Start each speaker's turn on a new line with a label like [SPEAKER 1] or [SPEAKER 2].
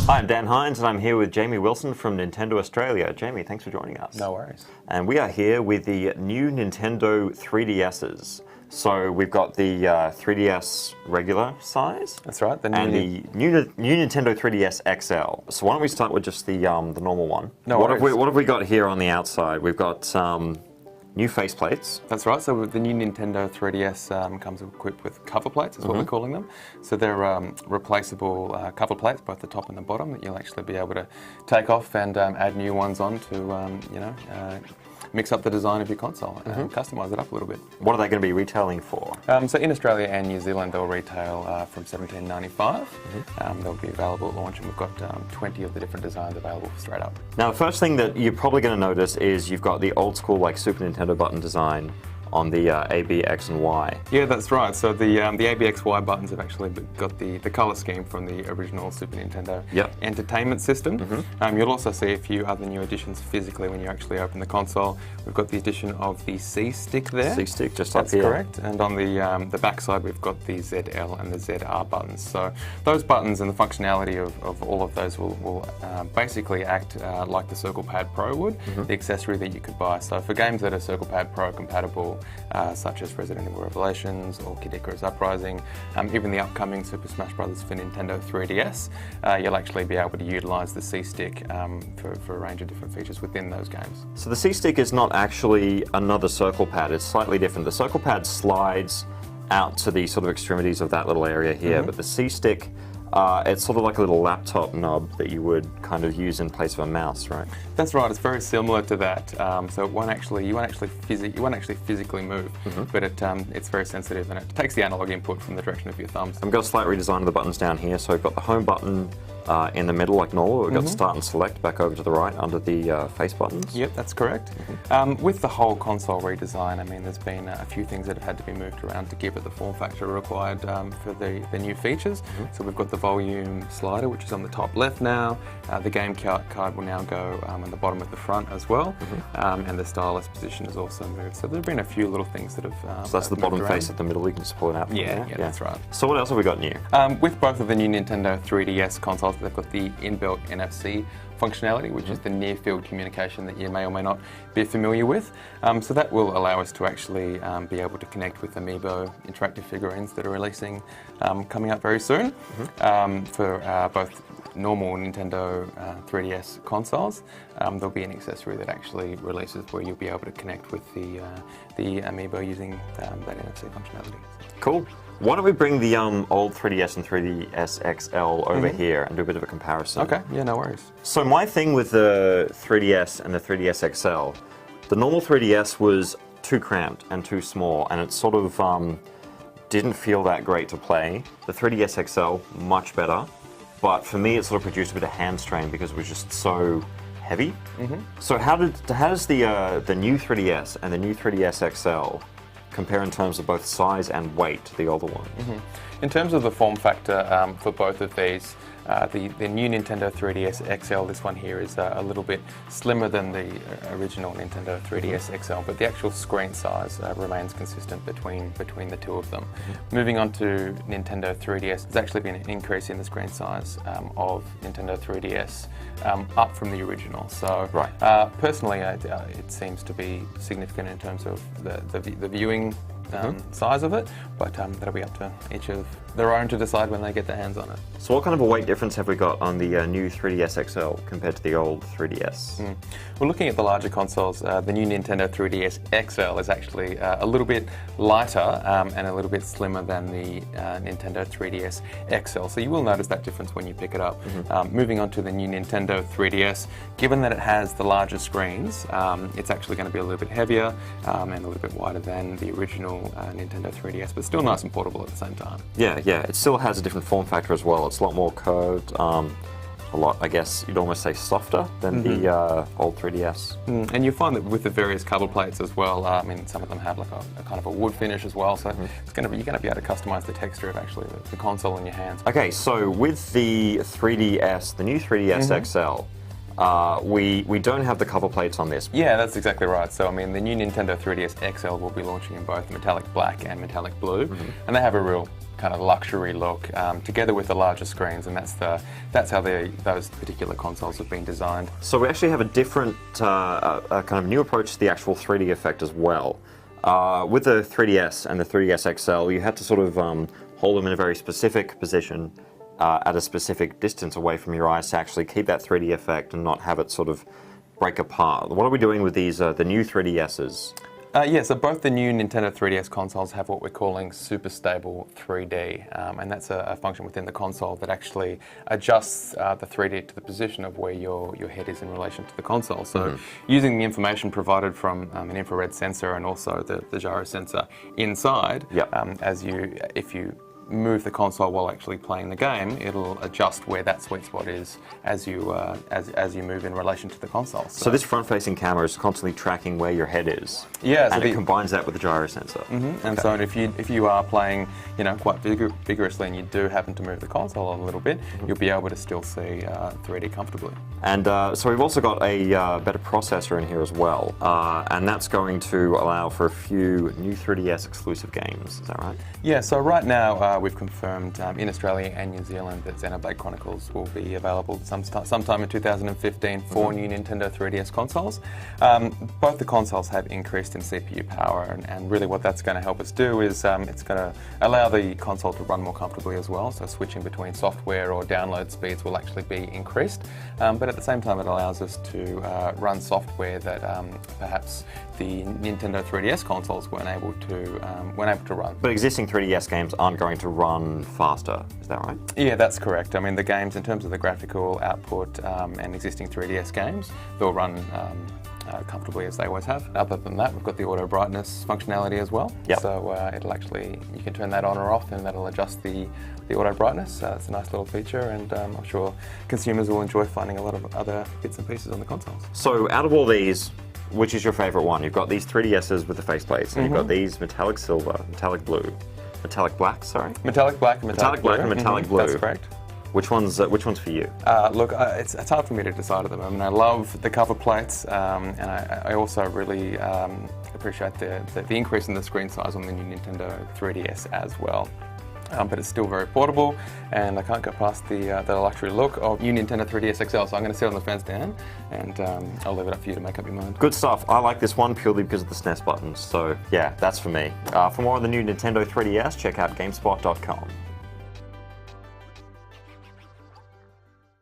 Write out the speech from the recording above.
[SPEAKER 1] Hi, I'm Dan Hines, and I'm here with Jamie Wilson from Nintendo Australia. Jamie, thanks for joining us.
[SPEAKER 2] No worries.
[SPEAKER 1] And we are here with the new Nintendo 3DSs. So we've got the 3DS regular size.
[SPEAKER 2] That's right.
[SPEAKER 1] The new Nintendo 3DS XL. So why don't we start with just the normal one?
[SPEAKER 2] No
[SPEAKER 1] what
[SPEAKER 2] worries.
[SPEAKER 1] What have we got here on the outside? We've got new faceplates.
[SPEAKER 2] That's right. So the new Nintendo 3DS comes equipped with cover plates, is what we're calling them. So they're replaceable cover plates, both the top and the bottom, that you'll actually be able to take off and add new ones on to, mix up the design of your console and customize it up a little bit.
[SPEAKER 1] What are they going to be retailing for?
[SPEAKER 2] So in Australia and New Zealand, they'll retail from $17.95. They'll be available at launch, and we've got 20 of the different designs available straight up.
[SPEAKER 1] Now, the first thing that you're probably going to notice is you've got the old school, like Super Nintendo button design on the A, B, X, and Y.
[SPEAKER 2] Yeah, that's right. So the A, B, X, Y buttons have actually got the color scheme from the original Super Nintendo Entertainment System. You'll also see a few other new additions physically when you actually open the console. We've got the addition of the C-Stick there.
[SPEAKER 1] C-Stick just up here.
[SPEAKER 2] That's correct. And on the back side, we've got the ZL and the ZR buttons. So those buttons and the functionality of all of those will basically act like the Circle Pad Pro would, the accessory that you could buy. So for games that are Circle Pad Pro compatible, such as Resident Evil Revelations or Kid Icarus Uprising, even the upcoming Super Smash Bros. For Nintendo 3DS, you'll actually be able to utilise the C-Stick for a range of different features within those games.
[SPEAKER 1] So the C-Stick is not actually another circle pad, it's slightly different. The circle pad slides out to the sort of extremities of that little area here, but the C-Stick, it's sort of like a little laptop knob that you would kind of use in place of a mouse, right?
[SPEAKER 2] That's right. It's very similar to that. So it won't actually, you won't actually physically move, but it's very sensitive, and it takes the analog input from the direction of your thumbs.
[SPEAKER 1] I've got a slight redesign of the buttons down here. So we've got the home button in the middle like normal. We've got start and select back over to the right under the face buttons.
[SPEAKER 2] Yep, that's correct. With the whole console redesign, I mean, there's been a few things that have had to be moved around to give it the form factor required for the new features. So we've got the volume slider, which is on the top left now. The game card will now go on the bottom at the front as well, and the stylus position is also moved. So there have been a few little things that have.
[SPEAKER 1] So that's the bottom face at the middle. You can just pull it out. From
[SPEAKER 2] yeah,
[SPEAKER 1] there.
[SPEAKER 2] yeah, that's right.
[SPEAKER 1] So what else have we got new?
[SPEAKER 2] With both of the new Nintendo 3DS consoles, they've got the inbuilt NFC functionality, which is the near-field communication that you may or may not be familiar with. So that will allow us to actually be able to connect with Amiibo interactive figurines that are releasing coming up very soon for both normal Nintendo 3DS consoles. There'll be an accessory that actually releases where you'll be able to connect with the Amiibo using that NFC functionality.
[SPEAKER 1] Cool. Why don't we bring the old 3DS and 3DS XL over here and do a bit of a comparison?
[SPEAKER 2] Okay, yeah, no worries.
[SPEAKER 1] So my thing with the 3DS and the 3DS XL, the normal 3DS was too cramped and too small, and it sort of didn't feel that great to play. The 3DS XL, much better, but for me it sort of produced a bit of hand strain because it was just so heavy. So how does the new 3DS and the new 3DS XL compare in terms of both size and weight to the older one?
[SPEAKER 2] In terms of the form factor for both of these, the new Nintendo 3DS XL, this one here, is a little bit slimmer than the original Nintendo 3DS XL, but the actual screen size remains consistent between the two of them. Moving on to Nintendo 3DS, there's actually been an increase in the screen size of Nintendo 3DS up from the original. So personally, it seems to be significant in terms of the viewing size of it, but that'll be up to each of their own to decide when they get their hands on it.
[SPEAKER 1] So what kind of a weight difference have we got on the new 3DS XL compared to the old 3DS?
[SPEAKER 2] Well, looking at the larger consoles, the new Nintendo 3DS XL is actually a little bit lighter and a little bit slimmer than the Nintendo 3DS XL. So you will notice that difference when you pick it up. Moving on to the new Nintendo 3DS, given that it has the larger screens, it's actually going to be a little bit heavier and a little bit wider than the original Nintendo 3DS, but still nice and portable at the same time.
[SPEAKER 1] Yeah, it still has a different form factor as well. It's a lot more curved, a lot, I guess you'd almost say, softer than the old 3DS.
[SPEAKER 2] And you find that with the various cover plates as well, I mean, some of them have like a kind of a wood finish as well, so you're going to be able to customize the texture of actually the console in your hands.
[SPEAKER 1] Okay, so with the 3DS, the new 3DS XL, we don't have the cover plates on this.
[SPEAKER 2] Yeah, that's exactly right. So, I mean, the new Nintendo 3DS XL will be launching in both metallic black and metallic blue, and they have a real kind of luxury look, together with the larger screens, and that's how those particular consoles have been designed.
[SPEAKER 1] So we actually have a different, a kind of new approach to the actual 3D effect as well. With the 3DS and the 3DS XL, you had to sort of hold them in a very specific position at a specific distance away from your eyes to actually keep that 3D effect and not have it sort of break apart. What are we doing with these, the new 3DSs?
[SPEAKER 2] Yeah, so both the new Nintendo 3DS consoles have what we're calling Super Stable 3D, and that's a function within the console that actually adjusts the 3D to the position of where your head is in relation to the console. So using the information provided from an infrared sensor and also the gyro sensor inside, if you move the console while actually playing the game, it'll adjust where that sweet spot is as you move in relation to the console.
[SPEAKER 1] So this front-facing camera is constantly tracking where your head is.
[SPEAKER 2] Yeah,
[SPEAKER 1] and it combines that with the gyro sensor.
[SPEAKER 2] And so if you are playing, quite vigorously, and you do happen to move the console a little bit, you'll be able to still see 3D comfortably.
[SPEAKER 1] And so we've also got a better processor in here as well, and that's going to allow for a few new 3DS exclusive games. Is that right?
[SPEAKER 2] Yeah. So right now we've confirmed in Australia and New Zealand that Xenoblade Chronicles will be available sometime in 2015 for new Nintendo 3DS consoles. Both the consoles have increased in CPU power, and really what that's going to help us do is it's going to allow the console to run more comfortably as well. So switching between software or download speeds will actually be increased, but at the same time it allows us to run software that perhaps the Nintendo 3DS consoles weren't able to run.
[SPEAKER 1] But existing 3DS games aren't going to run faster, is that right?
[SPEAKER 2] Yeah, that's correct. I mean, the games, in terms of the graphical output and existing 3DS games, they'll run comfortably as they always have. Other than that, we've got the auto brightness functionality as well.
[SPEAKER 1] Yep.
[SPEAKER 2] So you can turn that on or off, and that'll adjust the auto brightness. It's a nice little feature, and I'm sure consumers will enjoy finding a lot of other bits and pieces on the consoles.
[SPEAKER 1] So out of all these, which is your favorite one? You've got these 3DSs with the faceplates, and you've got these metallic silver, metallic blue, metallic black, sorry?
[SPEAKER 2] Metallic black and metallic blue.
[SPEAKER 1] And metallic blue.
[SPEAKER 2] That's correct.
[SPEAKER 1] Which one's for you?
[SPEAKER 2] Look, it's hard for me to decide at the moment. I love the cover plates, and I also really appreciate the increase in the screen size on the new Nintendo 3DS as well. But it's still very portable, and I can't go past the luxury look of new Nintendo 3DS XL, so I'm going to sit on the fence, Dan, and I'll leave it up for you to make up your mind.
[SPEAKER 1] Good stuff. I like this one purely because of the SNES buttons, so yeah, that's for me. For more on the new Nintendo 3DS, check out GameSpot.com.